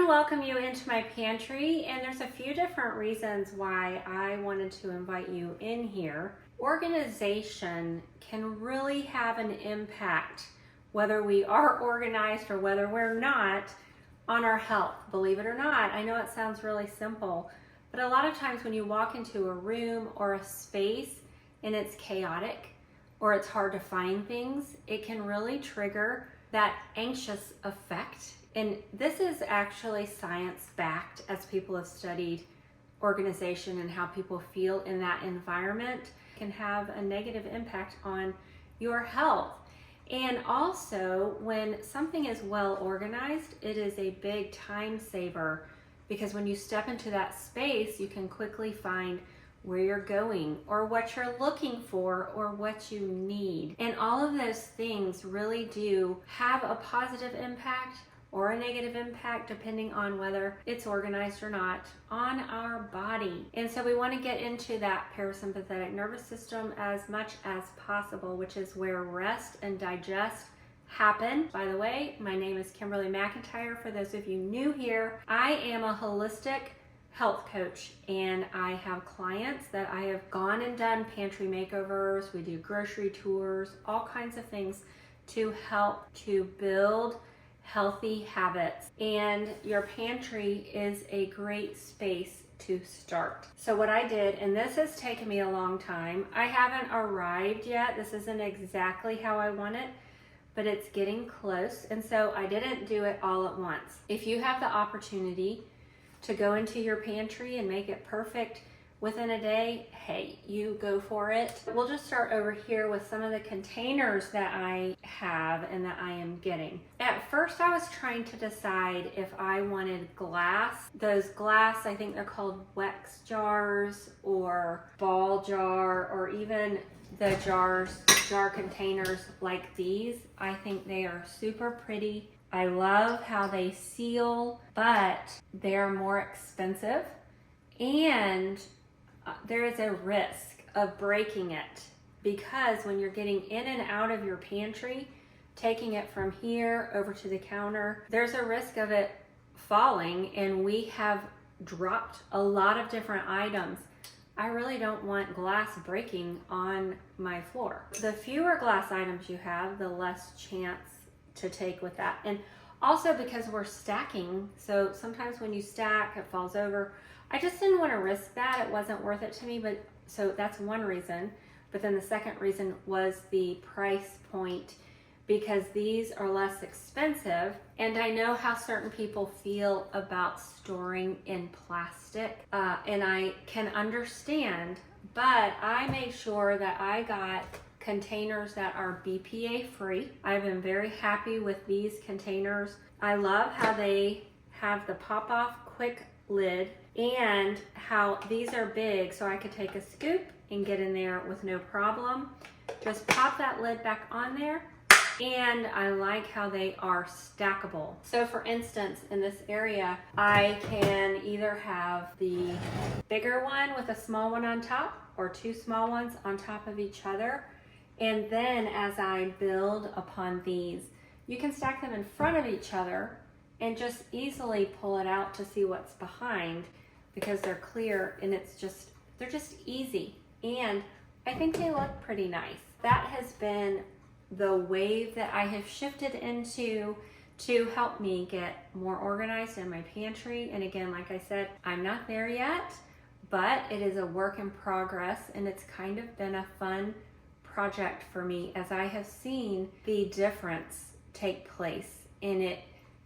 to welcome you into my pantry, and there's a few different reasons why I wanted to invite you in here. Organization can really have an impact, whether we are organized or whether we're not, on our health. Believe it or not, I know it sounds really simple, but a lot of times when you walk into a room or a space and it's chaotic or it's hard to find things, it can really trigger that anxious effect. And this is actually science-backed, as people have studied organization and how people feel in that environment can have a negative impact on your health. And also, when something is well organized, it is a big time saver, because when you step into that space, you can quickly find where you're going or what you're looking for or what you need. And all of those things really do have a positive impact or a negative impact, depending on whether it's organized or not, on our body. And so we want to get into that parasympathetic nervous system as much as possible, which is where rest and digest happen. By the way, my name is Kimberly McIntyre. For those of you new here, I am a holistic health coach, and I have clients that I have gone and done pantry makeovers. We do grocery tours, all kinds of things to help to build healthy habits, and your pantry is a great space to start. So what I did, and this has taken me a long time, I haven't arrived yet. This isn't exactly how I want it, but it's getting close, and so I didn't do it all at once. If you have the opportunity to go into your pantry and make it perfect within a day, hey, you go for it. We'll just start over here with some of the containers that I have and that I am getting. At first, I was trying to decide if I wanted glass. Those glass, I think they're called Wex jars or ball jar, or even the jar containers like these. I think they are super pretty. I love how they seal, but they're more expensive, and there is a risk of breaking it, because when you're getting in and out of your pantry, taking it from here over to the counter, there's a risk of it falling, and we have dropped a lot of different items. I really don't want glass breaking on my floor. The fewer glass items you have, the less chance to take with that. And also because we're stacking, so sometimes when you stack, it falls over. I just didn't want to risk that. It wasn't worth it to me, but so that's one reason. But then the second reason was the price point, because these are less expensive, and I know how certain people feel about storing in plastic, and I can understand, but I made sure that I got containers that are BPA free. I've been very happy with these containers. I love how they have the pop off quick lid, and how these are big, so I could take a scoop and get in there with no problem. Just pop that lid back on there, and I like how they are stackable. So for instance, in this area, I can either have the bigger one with a small one on top, or two small ones on top of each other. And then as I build upon these, you can stack them in front of each other and just easily pull it out to see what's behind, because they're clear, and they're just easy. And I think they look pretty nice. That has been the wave that I have shifted into to help me get more organized in my pantry. And again, like I said, I'm not there yet, but it is a work in progress, and it's kind of been a fun project for me, as I have seen the difference take place in it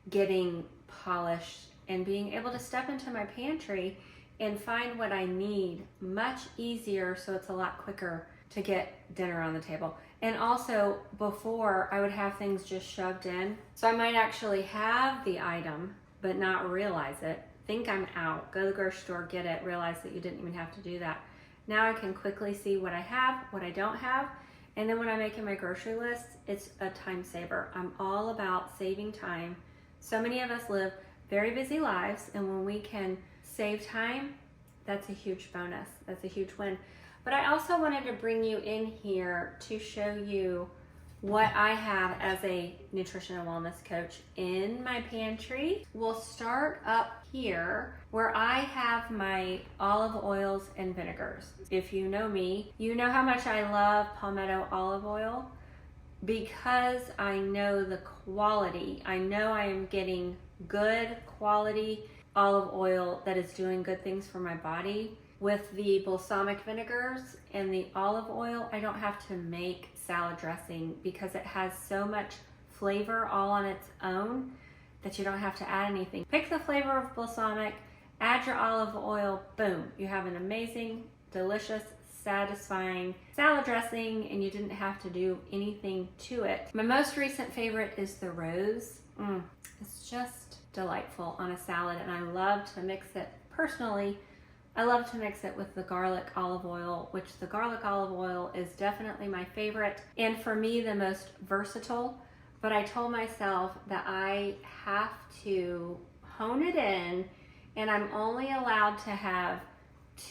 getting polished and being able to step into my pantry and find what I need much easier, so it's a lot quicker to get dinner on the table. And also, before, I would have things just shoved in, so I might actually have the item but not realize it, think I'm out, go to the grocery store, get it, realize that you didn't even have to do that. Now I can quickly see what I have, what I don't have, and then when I'm making my grocery list, it's a time saver. I'm all about saving time. So many of us live very busy lives, and when we can save time, that's a huge bonus. That's a huge win. But I also wanted to bring you in here to show you what I have as a nutrition and wellness coach in my pantry. We'll start up here where I have my olive oils and vinegars. If you know me, you know how much I love palmetto olive oil because I know the quality. I know I am getting good quality olive oil that is doing good things for my body. With the balsamic vinegars and the olive oil, I don't have to make salad dressing because it has so much flavor all on its own that you don't have to add anything. Pick the flavor of balsamic, add your olive oil, boom. You have an amazing, delicious, satisfying salad dressing, and you didn't have to do anything to it. My most recent favorite is the rose. It's just delightful on a salad, and I love to mix it personally. I love to mix it with the garlic olive oil, which the garlic olive oil is definitely my favorite and for me the most versatile. But I told myself that I have to hone it in, and I'm only allowed to have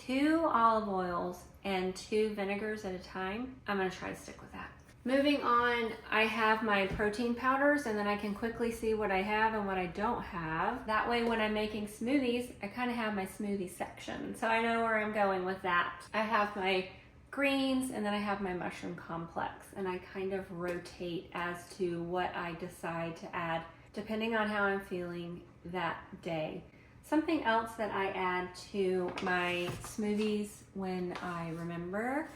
2 olive oils and 2 vinegars at a time. I'm gonna try to stick with that. Moving on, I have my protein powders, and then I can quickly see what I have and what I don't have. That way when I'm making smoothies, I kind of have my smoothie section, so I know where I'm going with that. I have my greens, and then I have my mushroom complex, and I kind of rotate as to what I decide to add depending on how I'm feeling that day. Something else that I add to my smoothies when I remember,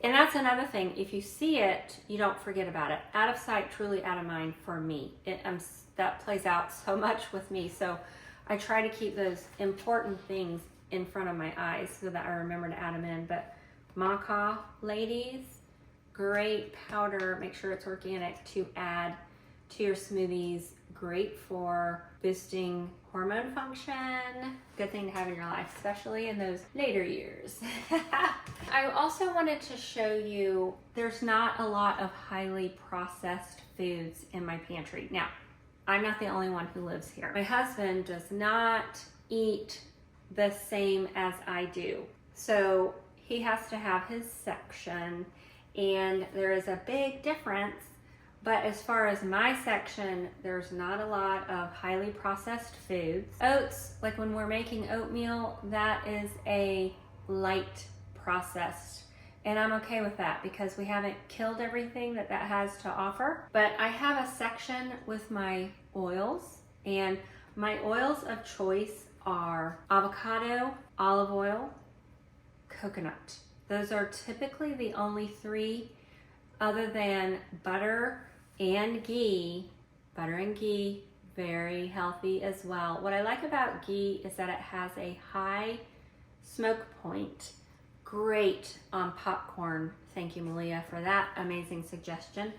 and that's another thing, if you see it, you don't forget about it. Out of sight, truly out of mind for me. That plays out so much with me, so I try to keep those important things in front of my eyes so that I remember to add them in. But Maca, ladies, great powder, make sure it's organic, to add to your smoothies. Great for boosting hormone function. Good thing to have in your life, especially in those later years. I also wanted to show you there's not a lot of highly processed foods in my pantry. Now, I'm not the only one who lives here. My husband does not eat the same as I do. So he has to have his section, and there is a big difference. But as far as my section, there's not a lot of highly processed foods. Oats, like when we're making oatmeal, that is a light processed. And I'm okay with that because we haven't killed everything that has to offer. But I have a section with my oils, and my oils of choice are avocado, olive oil, coconut. Those are typically the only 3 other than butter and ghee. Butter and ghee, very healthy as well. What I like about ghee is that it has a high smoke point. Great on popcorn. Thank you, Malia, for that amazing suggestion.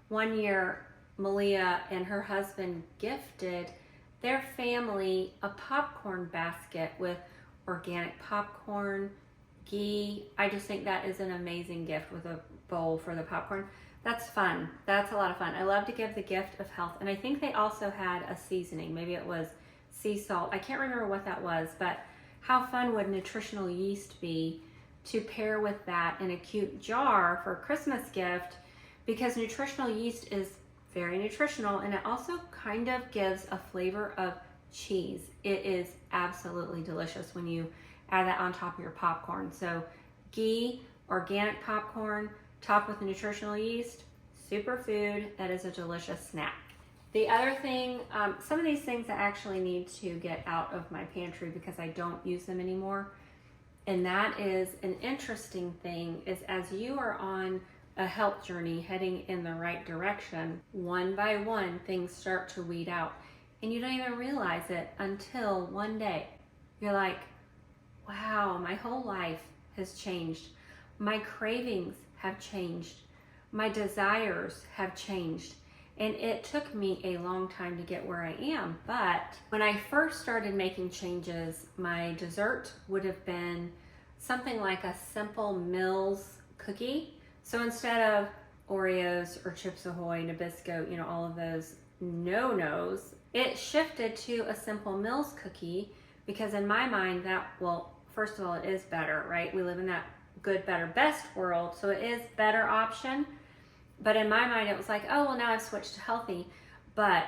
One year, Malia and her husband gifted their family a popcorn basket with organic popcorn, ghee. I just think that is an amazing gift with a bowl for the popcorn. That's fun. That's a lot of fun. I love to give the gift of health. And I think they also had a seasoning. Maybe it was sea salt. I can't remember what that was, but how fun would nutritional yeast be to pair with that in a cute jar for a Christmas gift? Because nutritional yeast is very nutritional, and it also kind of gives a flavor of cheese. It is absolutely delicious when you add that on top of your popcorn. So ghee, organic popcorn, topped with nutritional yeast, superfood. That is a delicious snack. The other thing, some of these things I actually need to get out of my pantry because I don't use them anymore. And that is an interesting thing, is as you are on a health journey heading in the right direction, one by one things start to weed out. And you don't even realize it until one day. You're like, wow, my whole life has changed. My cravings have changed. My desires have changed. And it took me a long time to get where I am. But when I first started making changes, my dessert would have been something like a simple Mills cookie. So instead of Oreos or Chips Ahoy, Nabisco, all of those no-nos, it shifted to a simple Mills cookie because in my mind that, well, first of all, it is better, right? We live in that good, better, best world, so it is better option. But in my mind, it was like, oh, well, now I've switched to healthy, but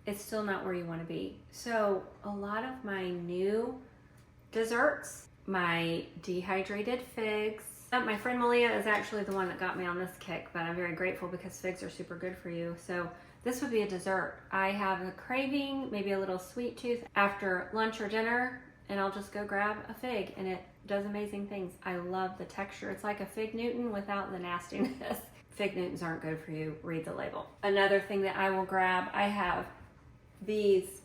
it's still not where you want to be. So a lot of my new desserts, my dehydrated figs. My friend Malia is actually the one that got me on this kick, but I'm very grateful because figs are super good for you. So this would be a dessert. I have a craving, maybe a little sweet tooth after lunch or dinner, and I'll just go grab a fig, and it does amazing things. I love the texture. It's like a fig Newton without the nastiness. Fig Newtons aren't good for you. Read the label. Another thing that I will grab, I have these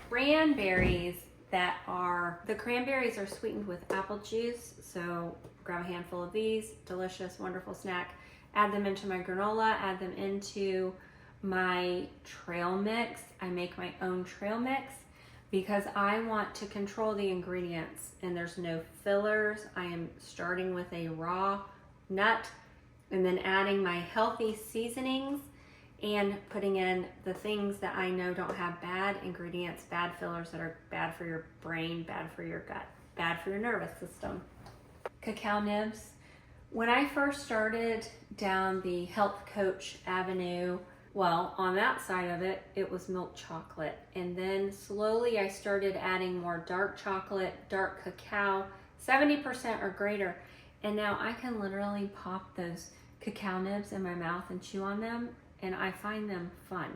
cranberries the cranberries are sweetened with apple juice. So grab a handful of these, delicious, wonderful snack. Add them into my granola, add them into my trail mix. I make my own trail mix because I want to control the ingredients and there's no fillers. I am starting with a raw nut and then adding my healthy seasonings and putting in the things that I know don't have bad ingredients, bad fillers that are bad for your brain, bad for your gut, bad for your nervous system. Cacao nibs. When I first started down the health coach avenue, well, on that side of it, it was milk chocolate. And then slowly I started adding more dark chocolate, dark cacao, 70% or greater. And now I can literally pop those cacao nibs in my mouth and chew on them, and I find them fun.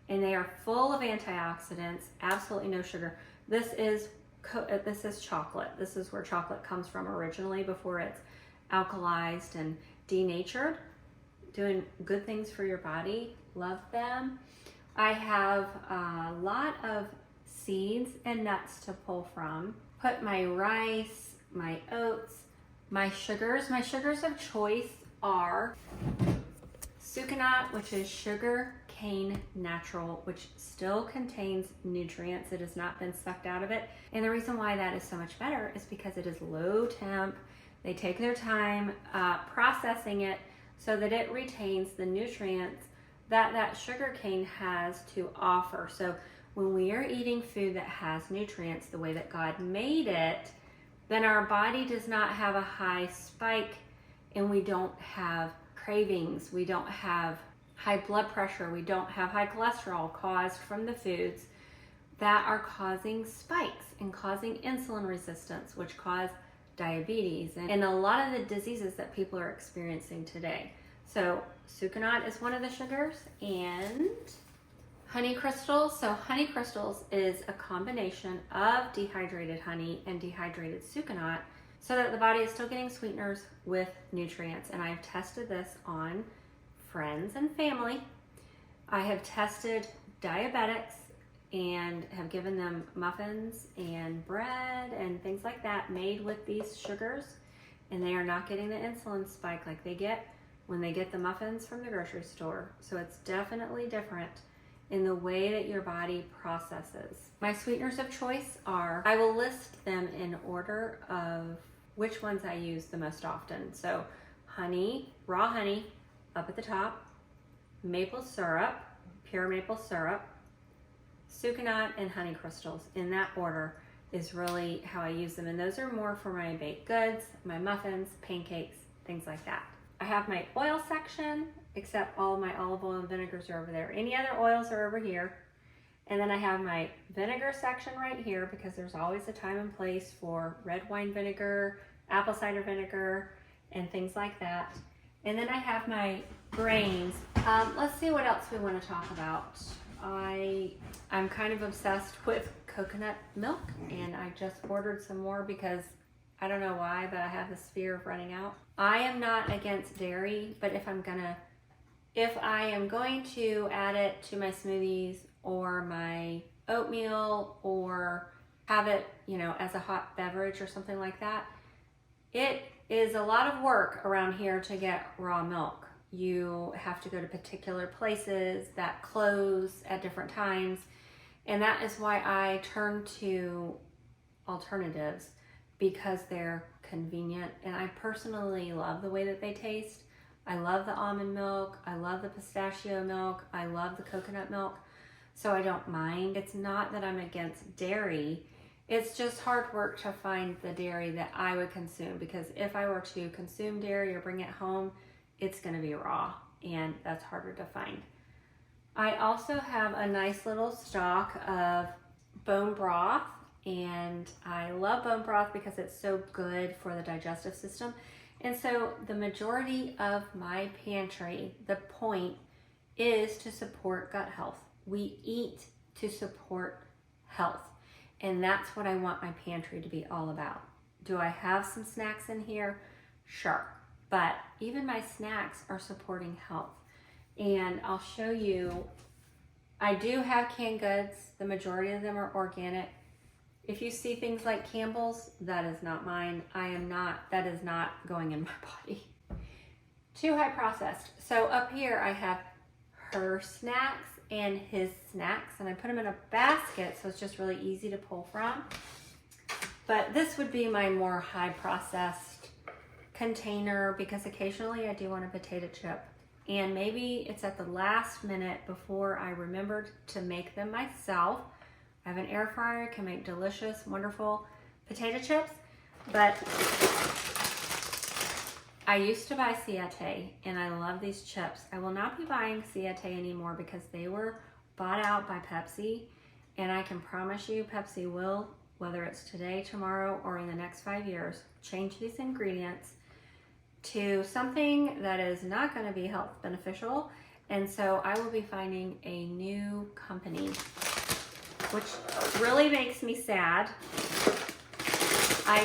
And they are full of antioxidants, absolutely no sugar. This is chocolate. This is where chocolate comes from originally before it's alkalized and denatured. Doing good things for your body. Love them. I have a lot of seeds and nuts to pull from. Put my rice, my oats, my sugars. My sugars of choice are sucanat, which is sugar cane natural, which still contains nutrients. It has not been sucked out of it. And the reason why that is so much better is because it is low temp. They take their time processing it so that it retains the nutrients that sugar cane has to offer. So when we are eating food that has nutrients the way that God made it, then our body does not have a high spike and we don't have cravings, we don't have high blood pressure, we don't have high cholesterol caused from the foods that are causing spikes and causing insulin resistance, which cause diabetes and a lot of the diseases that people are experiencing today. So sucanat is one of the sugars, and honey crystals. So honey crystals is a combination of dehydrated honey and dehydrated sucanat so that the body is still getting sweeteners with nutrients. And I've tested this on friends and family. I have tested diabetics and have given them muffins and bread and things like that made with these sugars, and they are not getting the insulin spike like they get when they get the muffins from the grocery store. So it's definitely different in the way that your body processes. My sweeteners of choice are, I will list them in order of which ones I use the most often. So honey, raw honey up at the top, maple syrup, pure maple syrup, sucanat, and honey crystals. In that order is really how I use them. And those are more for my baked goods, my muffins, pancakes, things like that. I have my oil section, except all of my olive oil and vinegars are over there. Any other oils are over here. And then I have my vinegar section right here because there's always a time and place for red wine vinegar, apple cider vinegar, and things like that. And then I have my grains. Let's see what else we want to talk about. I'm kind of obsessed with coconut milk, and I just ordered some more because I don't know why, but I have this fear of running out. I am not against dairy, but if I am going to add it to my smoothies or my oatmeal or have it, as a hot beverage or something like that, it is a lot of work around here to get raw milk. You have to go to particular places that close at different times, and that is why I turn to alternatives, because they're convenient, and I personally love the way that they taste. I love the almond milk, I love the pistachio milk, I love the coconut milk, so I don't mind. It's not that I'm against dairy, it's just hard work to find the dairy that I would consume, because if I were to consume dairy or bring it home, it's gonna be raw. and that's harder to find. I also have a nice little stock of bone broth, and I love bone broth because it's so good for the digestive system. And so the majority of my pantry, the point is to support gut health. We eat to support health, and that's what I want my pantry to be all about. Do I have some snacks in here? Sure, but even my snacks are supporting health. And I'll show you, I do have canned goods. The majority of them are organic. If you see things like Campbell's, that is not mine. That is not going in my body. Too high processed. So up here I have her snacks and his snacks, and I put them in a basket so it's just really easy to pull from. But this would be my more high processed container, because occasionally I do want a potato chip. And maybe it's at the last minute before I remembered to make them myself. I have an air fryer, can make delicious, wonderful potato chips. But I used to buy Siete, and I love these chips. I will not be buying Siete anymore because they were bought out by Pepsi. And I can promise you Pepsi will, whether it's today, tomorrow, or in the next 5 years, change these ingredients to something that is not going to be health beneficial. And so I will be finding a new company, which really makes me sad. I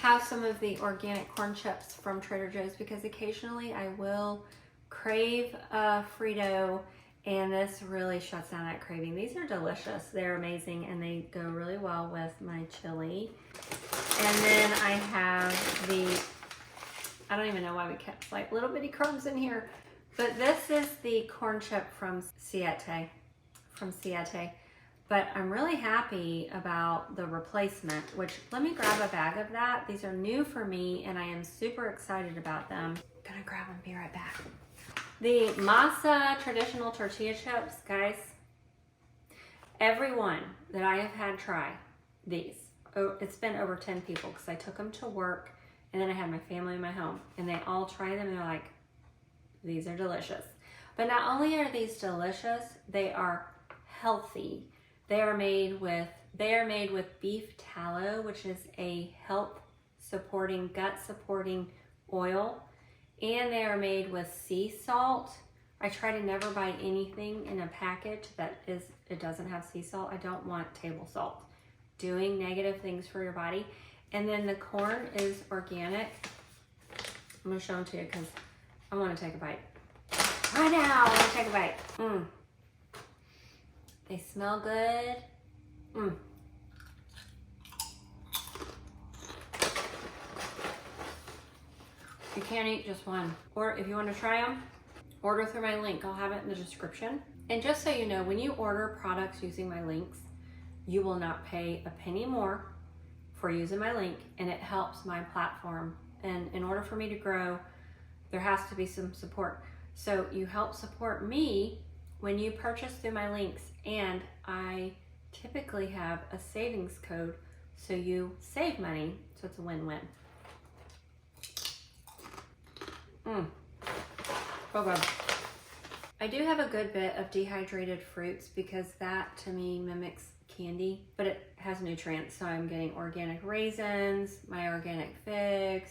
have some of the organic corn chips from Trader Joe's because occasionally I will crave a Frito, and this really shuts down that craving. These are delicious. They're amazing, and they go really well with my chili. And then I have the, I don't even know why we kept like little bitty crumbs in here, but this is the corn chip from Siete. But I'm really happy about the replacement, which, let me grab a bag of that. These are new for me, and I am super excited about them. Gonna grab them, be right back. The Maca traditional tortilla chips, guys, everyone that I have had try these, it's been over 10 people because I took them to work, and then I had my family in my home, and they all try them, and they're like, these are delicious. But not only are these delicious, they are healthy. They are made with beef tallow, which is a health supporting, gut supporting oil. And they are made with sea salt. I try to never buy anything in a package it doesn't have sea salt. I don't want table salt doing negative things for your body. And then the corn is organic. I'm gonna show them to you because I want to take a bite. Right now, I want to take a bite. They smell good. You can't eat just one. Or if you want to try them, order through my link. I'll have it in the description. And just so you know, when you order products using my links, you will not pay a penny more for using my link, and it helps my platform. And in order for me to grow, there has to be some support. So you help support me when you purchase through my links, and I typically have a savings code, so you save money, so it's a win-win. Oh God. I do have a good bit of dehydrated fruits because that to me mimics candy, but it has nutrients. So I'm getting organic raisins, my organic figs,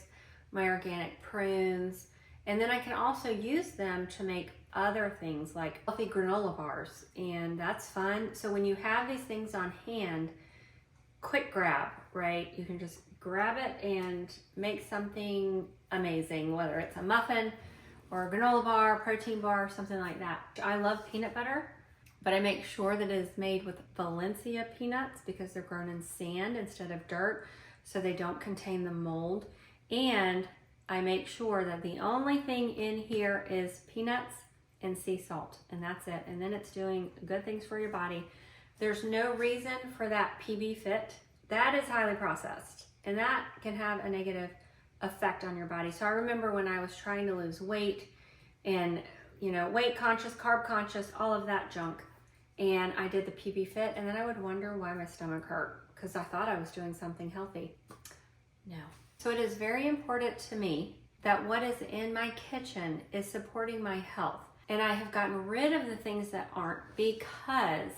my organic prunes, and then I can also use them to make other things like healthy granola bars, and that's fun. So when you have these things on hand, quick grab, right? You can just grab it and make something amazing, whether it's a muffin or a granola bar, protein bar, something like that. I love peanut butter, but I make sure that it is made with Valencia peanuts because they're grown in sand instead of dirt, so they don't contain the mold. And I make sure that the only thing in here is peanuts and sea salt, and that's it. And then it's doing good things for your body. There's no reason for that PB Fit. That is highly processed, and that can have a negative effect on your body. So I remember when I was trying to lose weight and, you know, weight conscious, carb conscious, all of that junk, and I did the PB Fit, and then I would wonder why my stomach hurt because I thought I was doing something healthy. No. So it is very important to me that what is in my kitchen is supporting my health. And I have gotten rid of the things that aren't, because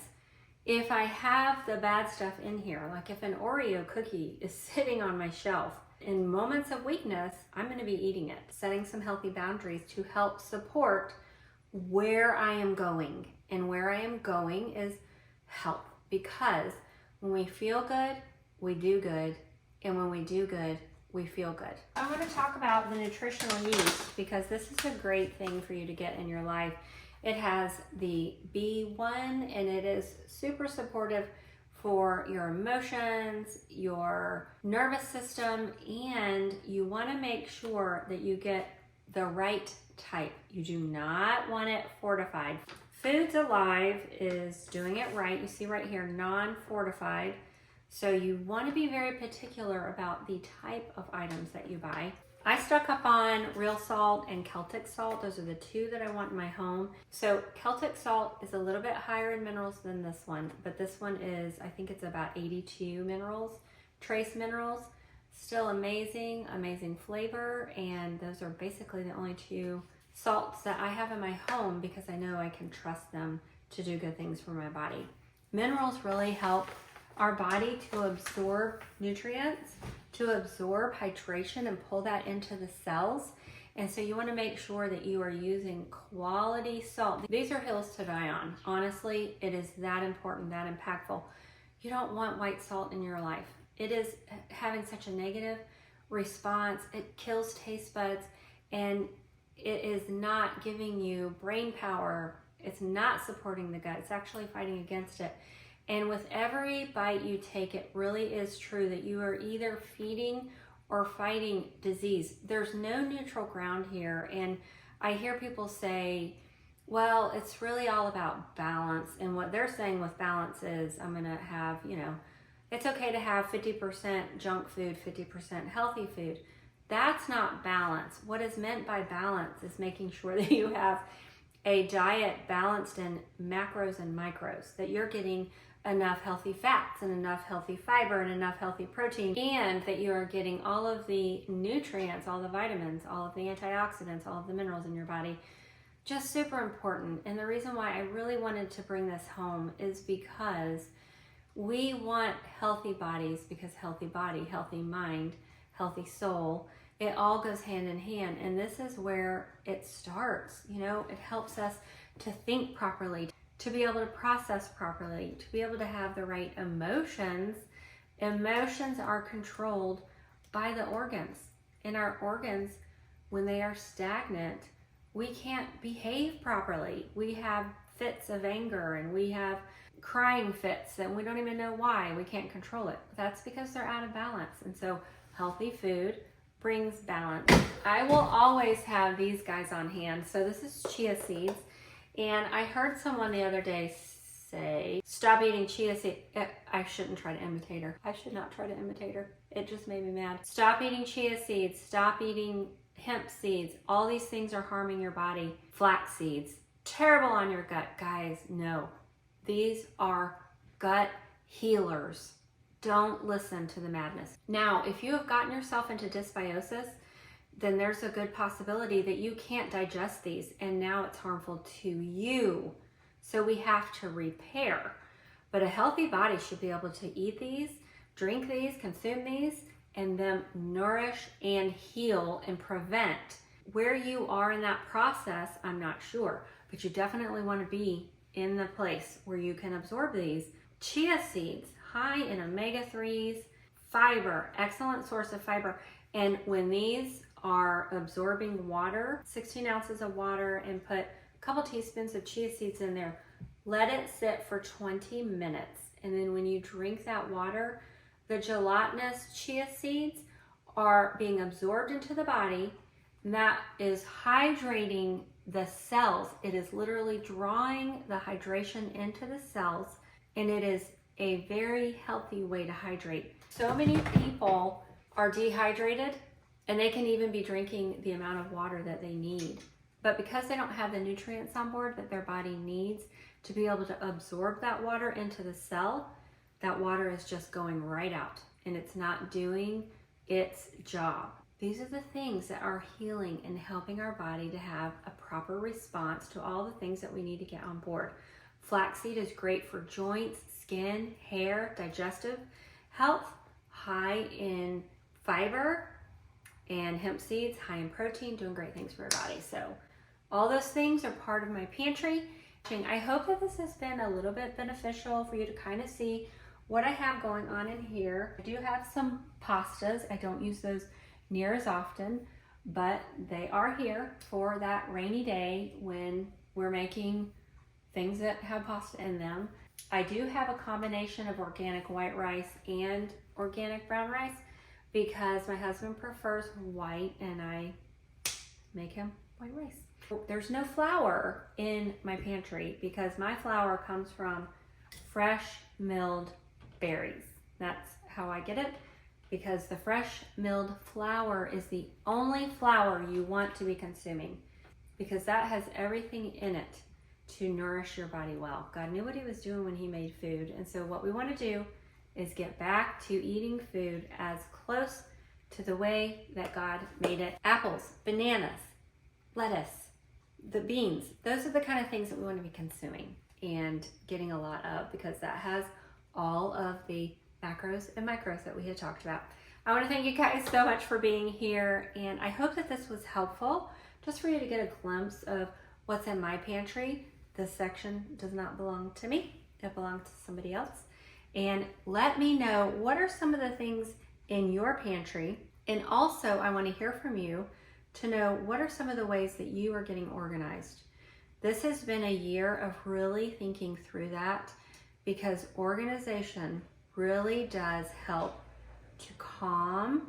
if I have the bad stuff in here, like if an Oreo cookie is sitting on my shelf, in moments of weakness, I'm going to be eating it. Setting some healthy boundaries to help support where I am going. And where I am going is health. Because when we feel good, we do good. And when we do good, we feel good. I want to talk about the nutritional yeast, because this is a great thing for you to get in your life. It has the B1, and it is super supportive for your emotions, your nervous system, and you want to make sure that you get the right type. You do not want it fortified. Foods Alive is doing it right. You see right here, non-fortified. So you want to be very particular about the type of items that you buy. I stuck up on real salt and Celtic salt. Those are the two that I want in my home. So Celtic salt is a little bit higher in minerals than this one, but this one is, I think it's about 82 minerals, trace minerals. Still amazing, amazing flavor. And those are basically the only two salts that I have in my home, because I know I can trust them to do good things for my body. Minerals really help our body to absorb nutrients, to absorb hydration and pull that into the cells. And so you want to make sure that you are using quality salt. These are hills to die on. Honestly, it is that important, that impactful. You don't want white salt in your life. It is having such a negative response. It kills taste buds, and it is not giving you brain power. It's not supporting the gut. It's actually fighting against it. And with every bite you take, it really is true that you are either feeding or fighting disease. There's no neutral ground here. And I hear people say, well, it's really all about balance. And what they're saying with balance is, I'm going to have, it's okay to have 50% junk food, 50% healthy food. That's not balance. What is meant by balance is making sure that you have a diet balanced in macros and micros, that you're getting enough healthy fats and enough healthy fiber and enough healthy protein, and that you are getting all of the nutrients, all the vitamins, all of the antioxidants, all of the minerals in your body. Just super important. And the reason why I really wanted to bring this home is because we want healthy bodies, because healthy body, healthy mind, healthy soul, it all goes hand in hand. And this is where it starts. It helps us to think properly, to be able to process properly, to be able to have the right emotions. Emotions are controlled by the organs. And our organs, when they are stagnant, we can't behave properly. We have fits of anger, and we have crying fits, and we don't even know why. We can't control it. That's because they're out of balance. And so healthy food brings balance. I will always have these guys on hand. So this is chia seeds. And I heard someone the other day say, stop eating chia seeds. I shouldn't try to imitate her. I should not try to imitate her. It just made me mad. Stop eating chia seeds. Stop eating hemp seeds. All these things are harming your body. Flax seeds, terrible on your gut. Guys, no. These are gut healers. Don't listen to the madness. Now, if you have gotten yourself into dysbiosis, then there's a good possibility that you can't digest these, and now it's harmful to you. So we have to repair. But a healthy body should be able to eat these, drink these, consume these, and then nourish and heal and prevent. Where you are in that process, I'm not sure, but you definitely want to be in the place where you can absorb these. Chia seeds, high in omega-3s, fiber, excellent source of fiber. And when these are absorbing water, 16 ounces of water, and put a couple teaspoons of chia seeds in there, let it sit for 20 minutes. And then when you drink that water, the gelatinous chia seeds are being absorbed into the body, and that is hydrating the cells. It is literally drawing the hydration into the cells, and it is a very healthy way to hydrate. So many people are dehydrated, and they can even be drinking the amount of water that they need. But because they don't have the nutrients on board that their body needs to be able to absorb that water into the cell, that water is just going right out, and it's not doing its job. These are the things that are healing and helping our body to have a proper response to all the things that we need to get on board. Flaxseed is great for joints, skin, hair, digestive health, high in fiber, and hemp seeds, high in protein, doing great things for your body. So all those things are part of my pantry. I hope that this has been a little bit beneficial for you to kind of see what I have going on in here. I do have some pastas. I don't use those near as often, but they are here for that rainy day when we're making things that have pasta in them. I do have a combination of organic white rice and organic brown rice because my husband prefers white and I make him white rice. There's no flour in my pantry because my flour comes from fresh milled berries. That's how I get it, because the fresh milled flour is the only flour you want to be consuming, because that has everything in it to nourish your body well. God knew what he was doing when he made food, and so what we want to do is get back to eating food as close to the way that God made it. Apples, bananas, lettuce, the beans, those are the kind of things that we want to be consuming and getting a lot of, because that has all of the macros and micros that we had talked about. I want to thank you guys so much for being here, and I hope that this was helpful just for you to get a glimpse of what's in my pantry. This section does not belong to me, it belongs to somebody else. And let me know, what are some of the things in your pantry? And also I want to hear from you to know, what are some of the ways that you are getting organized? This has been a year of really thinking through that, because organization really does help to calm.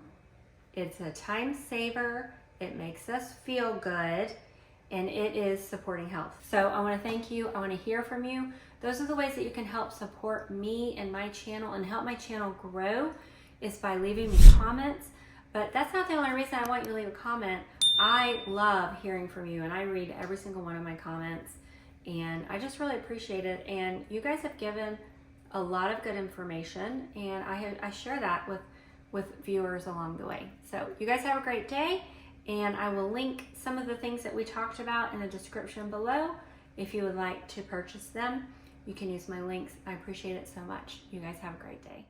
It's a time saver. It makes us feel good, and it is supporting health. So I want to thank you. I want to hear from you. Those are the ways that you can help support me and my channel and help my channel grow, is by leaving me comments. But that's not the only reason I want you to leave a comment. I love hearing from you, and I read every single one of my comments, and I just really appreciate it. And you guys have given a lot of good information, and I share that with viewers along the way. So you guys have a great day, and I will link some of the things that we talked about in the description below. If you would like to purchase them, you can use my links. I appreciate it so much. You guys have a great day.